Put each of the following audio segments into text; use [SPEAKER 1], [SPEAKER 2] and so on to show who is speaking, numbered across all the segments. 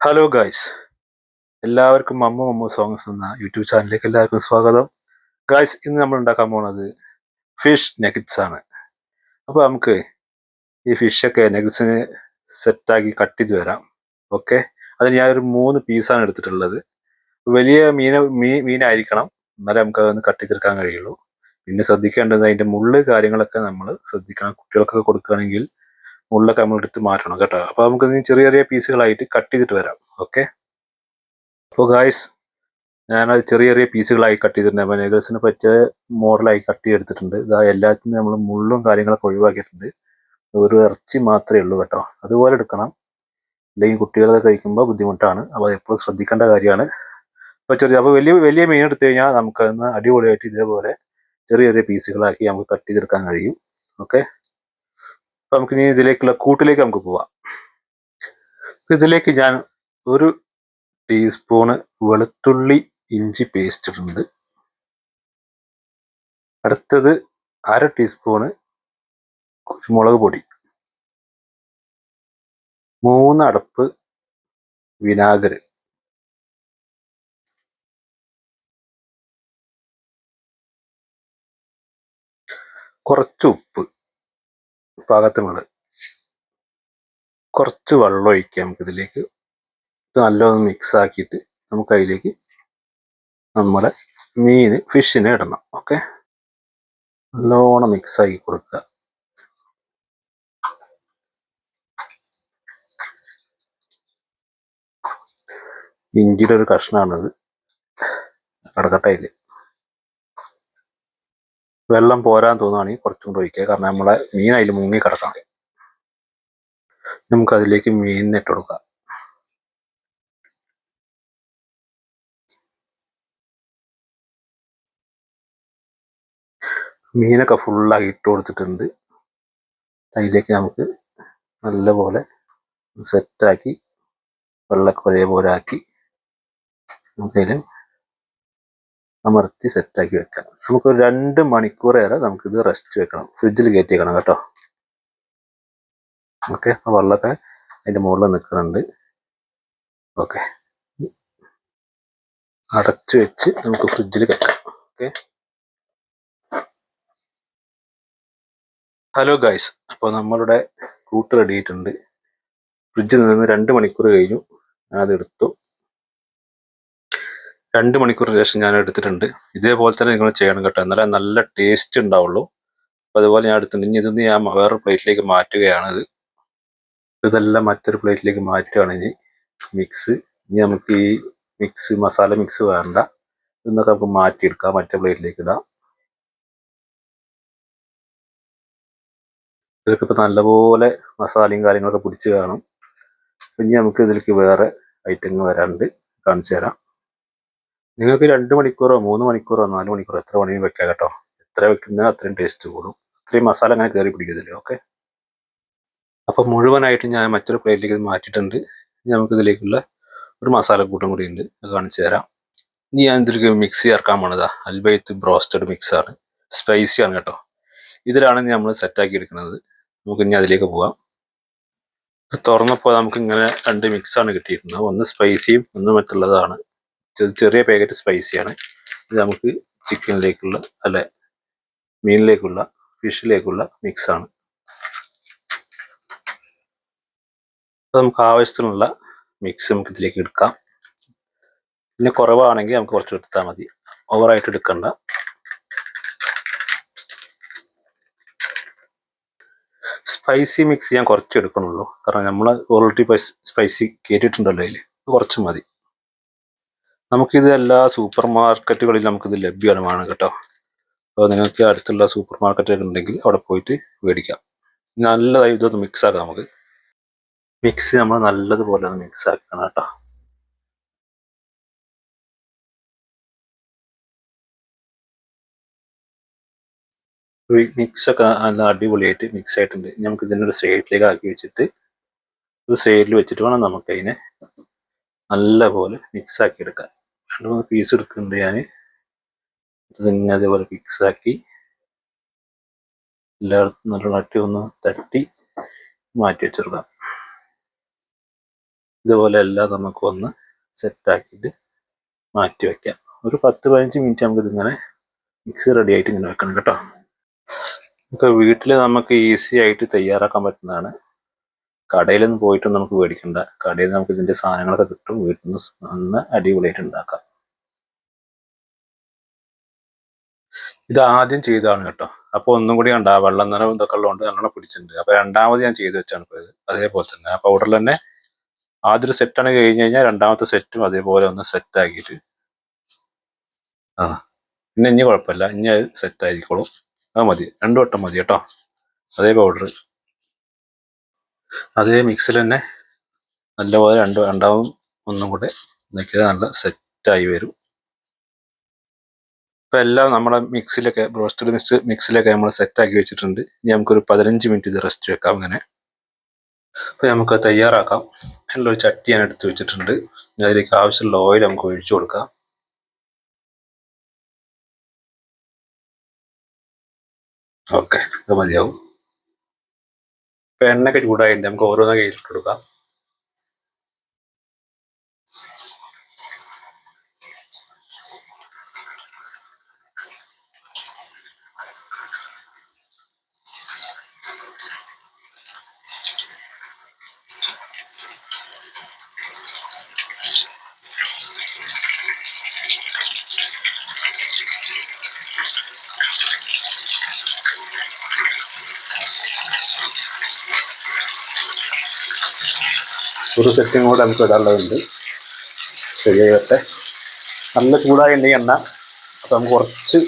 [SPEAKER 1] Hello guys, എല്ലാവർക്കും Mammu songs എന്ന YouTube ചാനലിലേക്ക് എല്ലാവർക്കും സ്വാഗതം. ഗായ്സ്, ഇന്ന് നമ്മൾ ഉണ്ടാക്കാൻ പോകുന്നത് ഫിഷ് നെഗറ്റ്സ് ആണ്. അപ്പോൾ നമുക്ക് ഈ ഫിഷൊക്കെ നെഗറ്റ്സിന് സെറ്റാക്കി കട്ട് ചെയ്ത് വരാം. ഓക്കെ, അതിന് ഞാനൊരു 3 പീസാണ് എടുത്തിട്ടുള്ളത്. വലിയ മീനായിരിക്കണം, എന്നാലേ നമുക്ക് അതൊന്ന് കട്ട് ചെയ്തെടുക്കാൻ കഴിയുള്ളൂ. പിന്നെ ശ്രദ്ധിക്കേണ്ടത് അതിൻ്റെ മുള്ള് കാര്യങ്ങളൊക്കെ നമ്മൾ ശ്രദ്ധിക്കണം. കുട്ടികൾക്കൊക്കെ കൊടുക്കുകയാണെങ്കിൽ മുള്ളൊക്കെ നമ്മൾ എടുത്ത് മാറ്റണം കേട്ടോ. അപ്പോൾ നമുക്ക് ചെറിയ ചെറിയ പീസുകളായിട്ട് കട്ട് ചെയ്തിട്ട് വരാം. ഓക്കെ, അപ്പോൾ ഗായ്സ്, ഞാനത് ചെറിയ ചെറിയ പീസുകളായി കട്ട് ചെയ്തിട്ടുണ്ട്. അപ്പോൾ നെഗേഴ്സിന് പറ്റിയ മോഡലായി കട്ട് ചെയ്തെടുത്തിട്ടുണ്ട്. ഇതാ എല്ലാത്തിനും നമ്മൾ മുള്ളും കാര്യങ്ങളൊക്കെ ഒഴിവാക്കിയിട്ടുണ്ട്. ഒരു ഇറച്ചി മാത്രമേ ഉള്ളൂ കേട്ടോ. അതുപോലെ എടുക്കണം, അല്ലെങ്കിൽ കുട്ടികളൊക്കെ കഴിക്കുമ്പോൾ ബുദ്ധിമുട്ടാണ്. അപ്പോൾ എപ്പോഴും ശ്രദ്ധിക്കേണ്ട കാര്യമാണ്. അപ്പോൾ വലിയ വലിയ മീൻ എടുത്തു കഴിഞ്ഞാൽ നമുക്കതൊന്ന് അടിപൊളിയായിട്ട് ഇതേപോലെ ചെറിയ ചെറിയ പീസുകളാക്കി നമുക്ക് കട്ട് ചെയ്തെടുക്കാൻ കഴിയും. ഓക്കെ, അപ്പോൾ നമുക്കിനി ഇതിലേക്കുള്ള കൂട്ടിലേക്ക് നമുക്ക് പോവാം. ഇതിലേക്ക് ഞാൻ 1 ടീസ്പൂണ് വെളുത്തുള്ളി ഇഞ്ചി പേസ്റ്റ് ഇടുന്നുണ്ട്. അടുത്തത് 1/2 ടീസ്പൂണ് കുരുമുളക് പൊടി, 3 അടപ്പ് വിനാഗിരി, കുറച്ച് ഉപ്പ് പാകത്തിനുള്ള, കുറച്ച് വെള്ളം ഒഴിക്കാം നമുക്കിതിലേക്ക്. ഇത് നല്ലോണം മിക്സ് ആക്കിയിട്ട് നമുക്ക് അതിലേക്ക് നമ്മുടെ ഫിഷിനെ ഇടണം. ഓക്കെ, നല്ലോണം മിക്സ് ആക്കി കൊടുക്കുക. ഇഞ്ചിയുടെ ഒരു കഷ്ണമാണിത്, കടക്കട്ടയിൽ വെള്ളം പോരാൻ തോന്നുകയാണെങ്കിൽ കുറച്ചും കൂടെ ഒഴിക്കുക, കാരണം നമ്മളെ മീൻ അതിൽ മുങ്ങി കിടക്കാം. നമുക്കതിലേക്ക് മീനിനെ ഇട്ട് കൊടുക്കാം. മീനൊക്കെ ഫുള്ളാക്കി ഇട്ട് കൊടുത്തിട്ടുണ്ട്. അതിലേക്ക് നമുക്ക് നല്ലപോലെ സെറ്റാക്കി വെള്ളമൊക്കെ ഒരേപോലെ ആക്കി നമുക്കതിൽ അമർത്തി സെറ്റാക്കി വെക്കാം. നമുക്കൊരു 2 മണിക്കൂറേറെ നമുക്കിത് റെസ്റ്റ് വെക്കണം, ഫ്രിഡ്ജിൽ കയറ്റി വെക്കണം കേട്ടോ. ഓക്കെ, ആ വെള്ളമൊക്കെ അതിൻ്റെ മുകളിൽ നിൽക്കുന്നുണ്ട്. ഓക്കെ, അടച്ച് വെച്ച് നമുക്ക് ഫ്രിഡ്ജിൽ വെക്കാം. ഓക്കെ, ഹലോ ഗായ്സ്, അപ്പോൾ നമ്മളുടെ കൂട്ട് റെഡി ആയിട്ടുണ്ട്. ഫ്രിഡ്ജിൽ നിന്ന് 2 മണിക്കൂർ കഴിഞ്ഞു. ഞാനത് എടുത്തു. 2 മണിക്കൂറിന് ശേഷം ഞാൻ എടുത്തിട്ടുണ്ട്. ഇതേപോലെ തന്നെ നിങ്ങൾ ചെയ്യണം കേട്ടോ, എന്നാലേ നല്ല ടേസ്റ്റ് ഉണ്ടാവുള്ളൂ. അപ്പോൾ അതുപോലെ ഞാൻ എടുത്തിട്ടുണ്ട്. ഇനി ഇതൊന്ന് ഞാൻ വേറൊരു പ്ലേറ്റിലേക്ക് മാറ്റുകയാണിത്. ഇതെല്ലാം മറ്റൊരു പ്ലേറ്റിലേക്ക് മാറ്റുകയാണ്. ഇനി നമുക്ക് ഈ മസാല മിക്സ് വേണ്ട, ഇതൊക്കെ നമുക്ക് മാറ്റിയെടുക്കാം, മറ്റേ പ്ലേറ്റിലേക്ക് ഇടാം. ഇതൊക്കെ ഇപ്പോൾ നല്ലപോലെ മസാലയും കാര്യങ്ങളൊക്കെ പിടിച്ച് കാണും. ഇനി നമുക്ക് ഇതിലേക്ക് വേറെ ഐറ്റങ്ങൾ വരാണ്ട് കാണിച്ചു തരാം. നിങ്ങൾക്ക് 2 മണിക്കൂറോ 3 മണിക്കൂറോ 4 മണിക്കൂറോ എത്ര വേണമെങ്കിലും വെക്കാം കേട്ടോ. എത്ര വെക്കുന്നത് അത്രയും ടേസ്റ്റ് കൂടും, അത്രയും മസാല അങ്ങനെ കയറി പിടിക്കത്തില്ലേ. ഓക്കെ, അപ്പോൾ മുഴുവനായിട്ട് ഞാൻ മറ്റൊരു പ്ലേറ്റിലേക്ക് മാറ്റിയിട്ടുണ്ട്. ഇനി നമുക്കിതിലേക്കുള്ള ഒരു മസാലക്കൂട്ടും കൂടി ഉണ്ട്, അത് കാണിച്ചു തരാം. ഇനി ഞാൻ ഇതിലേക്ക് മിക്സ് ചേർക്കാൻ പോണതാ അൽബൈത്ത് ബ്രോസ്റ്റഡ് മിക്സാണ്. സ്പൈസിയാണ് കേട്ടോ. ഇതിലാണ് നമ്മൾ സെറ്റാക്കി എടുക്കുന്നത്. നമുക്ക് ഇനി അതിലേക്ക് പോവാം. തുറന്നപ്പോൾ നമുക്ക് ഇങ്ങനെ 2 മിക്സാണ് കിട്ടിയിരുന്നത്. ഒന്ന് സ്പൈസിയും ഒന്ന് മറ്റുള്ളതാണ്. ചെറിയ പാക്കറ്റ് സ്പൈസിയാണ്. ഇത് നമുക്ക് ചിക്കനിലേക്കുള്ള മീനിലേക്കുള്ള ഫിഷിലേക്കുള്ള മിക്സാണ്. അപ്പോൾ നമുക്ക് ആവശ്യത്തിനുള്ള മിക്സ് നമുക്ക് ഇതിലേക്ക് എടുക്കാം. പിന്നെ കുറവാണെങ്കിൽ നമുക്ക് കുറച്ച് എടുത്താൽ മതി, ഓവറായിട്ട് എടുക്കണ്ട. സ്പൈസി മിക്സ് ഞാൻ കുറച്ച് എടുക്കണുള്ളൂ, കാരണം നമ്മൾ ഓൾറെഡി സ്പൈസി കയറ്റിയിട്ടുണ്ടല്ലോ, അതിൽ കുറച്ച് മതി. നമുക്കിത് എല്ലാ സൂപ്പർ മാർക്കറ്റുകളിലും നമുക്കിത് ലഭ്യമാണ് കേട്ടോ. അപ്പോൾ നിങ്ങൾക്ക് അടുത്തുള്ള സൂപ്പർ മാർക്കറ്റുകൾ ഉണ്ടെങ്കിൽ അവിടെ പോയിട്ട് മേടിക്കാം. നല്ലതായി ഇതൊന്ന് മിക്സ് ആക്കാം. നമുക്ക് മിക്സ് നമ്മൾ നല്ലതുപോലെ ഒന്ന് മിക്സ് ആക്കണം കേട്ടോ. മിക്സൊക്കെ നല്ല അടിപൊളിയായിട്ട് മിക്സ് ആയിട്ടുണ്ട്. നമുക്ക് ഇതിനൊരു സൈഡിലേക്ക് ആക്കി വെച്ചിട്ട് ഒരു സൈഡിൽ വെച്ചിട്ട് വേണം നമുക്ക് അതിനെ നല്ലപോലെ മിക്സ് ആക്കി എടുക്കാൻ. 2-3 പീസ് എടുക്കുന്നുണ്ട് ഞാൻ. ഇതിങ്ങനെ അതേപോലെ മിക്സ് ആക്കി എല്ലായിടത്തും നല്ല നട്ടി ഒന്ന് തട്ടി മാറ്റി വെച്ചെടുക്കാം. ഇതുപോലെ എല്ലാം നമുക്ക് ഒന്ന് സെറ്റാക്കിയിട്ട് മാറ്റി വയ്ക്കാം. ഒരു 10-15 മിനിറ്റ് നമുക്ക് ഇതിങ്ങനെ മിക്സ് റെഡി ആയിട്ട് ഇങ്ങനെ വെക്കണം കേട്ടോ. നമുക്ക് വീട്ടിൽ നമുക്ക് ഈസി ആയിട്ട് തയ്യാറാക്കാൻ പറ്റുന്നതാണ്. കടയിൽ നിന്ന് പോയിട്ട് നമുക്ക് മേടിക്കണ്ട. കടയിൽ നിന്ന് നമുക്ക് ഇതിൻ്റെ സാധനങ്ങളൊക്കെ കിട്ടും. വീട്ടിൽ നിന്ന് നന്ന അടിപൊളിയായിട്ട് ഉണ്ടാക്കാം. ഇത് ആദ്യം ചെയ്തതാണ് കേട്ടോ. അപ്പോൾ ഒന്നും കൂടി കണ്ട വെള്ളം നിറം ഇതൊക്കെ ഉള്ളതുകൊണ്ട് നല്ലോണം പിടിച്ചിട്ടുണ്ട്. അപ്പോൾ രണ്ടാമത് ഞാൻ ചെയ്ത് വെച്ചാണ് ഇപ്പോൾ ഇത്. അതേപോലെ തന്നെ ആ പൗഡറിൽ തന്നെ ആദ്യം ഒരു സെറ്റാണ് കഴിഞ്ഞ് കഴിഞ്ഞാൽ രണ്ടാമത്തെ സെറ്റും അതേപോലെ ഒന്ന് സെറ്റ് ആക്കിയിട്ട് പിന്നെ ഇനി കുഴപ്പമില്ല, ഇനി അത് സെറ്റ് ആയിരിക്കോളും. അത് മതി, 2 വട്ടം മതി കേട്ടോ. അതേ പൗഡർ അതേ മിക്സിൽ തന്നെ നല്ലപോലെ രണ്ടാമതും ഒന്നും കൂടെ നോക്കിയാൽ നല്ല സെറ്റായി വരും. ഇപ്പം എല്ലാം നമ്മുടെ മിക്സിലൊക്കെ ബ്രോസ്റ്റഡ് മിക്സിലൊക്കെ നമ്മൾ സെറ്റാക്കി വെച്ചിട്ടുണ്ട്. ഇനി നമുക്കൊരു 15 മിനിറ്റ് ഇത് റെസ്റ്റ് വെക്കാം അങ്ങനെ. അപ്പോൾ നമുക്ക് തയ്യാറാക്കാം. നല്ലൊരു ചട്ടി ഞാൻ എടുത്ത് വെച്ചിട്ടുണ്ട്. അതിലേക്ക് ആവശ്യമുള്ള ഓയിൽ നമുക്ക് ഒഴിച്ചു കൊടുക്കാം. ഓക്കെ, ഇത് മതിയാവും. ഇപ്പം എണ്ണയൊക്കെ ചൂടായിട്ട് നമുക്ക് ഓരോന്ന് കയ്യിലിട്ട് കൊടുക്കാം. ഒരു സെറ്റും കൂടെ നമുക്ക് ഇടാനുള്ളതുണ്ട്. ശരിയായി വരട്ടെ. നല്ല ചൂടായിട്ടുണ്ടെങ്കിൽ എണ്ണ, അപ്പോൾ നമുക്ക് കുറച്ച്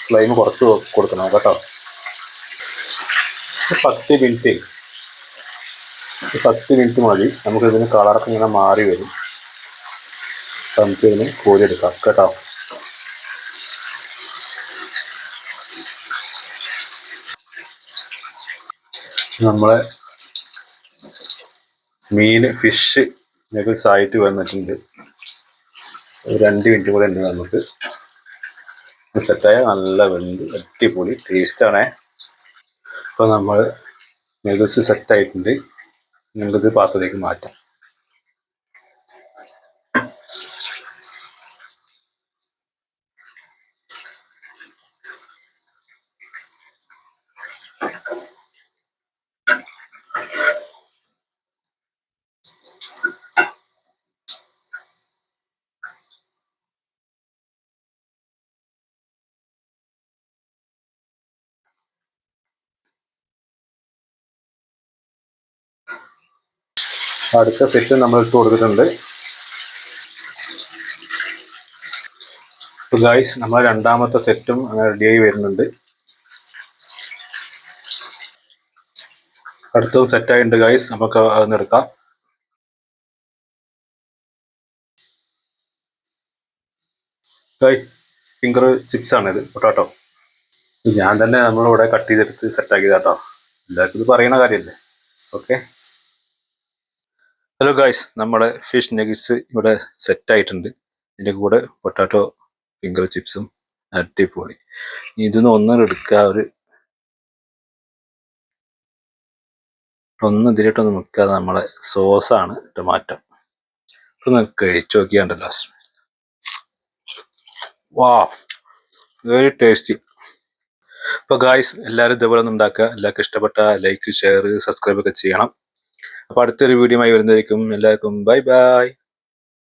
[SPEAKER 1] ഫ്ലെയിം കുറച്ച് കൊടുക്കണം കേട്ടോ. 10 മിനിറ്റ് 10 മിനിറ്റ് മതി. നമുക്കിതിന് കളറൊക്കെ ഇങ്ങനെ മാറി വരും. നമുക്കിതിന് കോരിയെടുക്കാം കേട്ടോ. നമ്മളെ ഫിഷ് നഗറ്റ്സ് ആയിട്ട് വന്നിട്ടുണ്ട്. 2 മിനിറ്റ് കൂടെ ഉണ്ട്. നമുക്ക് സെറ്റായ നല്ല വെന്ത് അടിപൊളി ടേസ്റ്റാണേ. അപ്പോൾ നമ്മൾ നഗറ്റ്സ് സെറ്റായിട്ടുണ്ട്. നമുക്കിത് പാത്രത്തിലേക്ക് മാറ്റാം. അടുത്ത സെറ്റ് നമ്മൾ ഇട്ട് കൊടുത്തിട്ടുണ്ട്. ഗൈസ്, നമ്മളെ രണ്ടാമത്തെ സെറ്റും റെഡിയായി വരുന്നുണ്ട്. അടുത്തതും സെറ്റായിട്ടുണ്ട് ഗൈസ്. നമുക്ക് അതൊന്ന് എടുക്കാം. ഫിംഗർ ചിപ്സ് ആണിത്, പൊട്ടാറ്റോ. ഞാൻ തന്നെ നമ്മളിവിടെ കട്ട് ചെയ്തെടുത്ത് സെറ്റാക്കിയതാട്ടോ. എല്ലാവർക്കും ഇത് പറയുന്ന കാര്യമല്ലേ. ഓക്കെ. ഹലോ ഗൈസ്, നമ്മുടെ ഫിഷ് നഗറ്റ്സ് ഇവിടെ സെറ്റായിട്ടുണ്ട്. ഇതിൻ്റെ കൂടെ പൊട്ടാറ്റോ ഫിംഗർ ചിപ്സും അടിപൊളി. ഇതൊന്ന് എടുക്കുക, ഇതിലിട്ടൊന്ന് നിൽക്കാതെ നമ്മളെ സോസാണ് ടൊമാറ്റോ. ഒന്ന് കഴിച്ചു നോക്കിയാണ്ടല്ലോ. വാ, വെരി ടേസ്റ്റി. അപ്പോൾ ഗായ്സ്, എല്ലാവരും ഇതേപോലെ ഒന്ന് ഉണ്ടാക്കുക. എല്ലാവർക്കും ഇഷ്ടപ്പെട്ട ലൈക്ക്, ഷെയർ, സബ്സ്ക്രൈബ് ഒക്കെ ചെയ്യണം. അപ്പോൾ അടുത്തൊരു വീഡിയോയുമായി വരുന്നതായിരിക്കും. എല്ലാവർക്കും ബൈ ബൈ.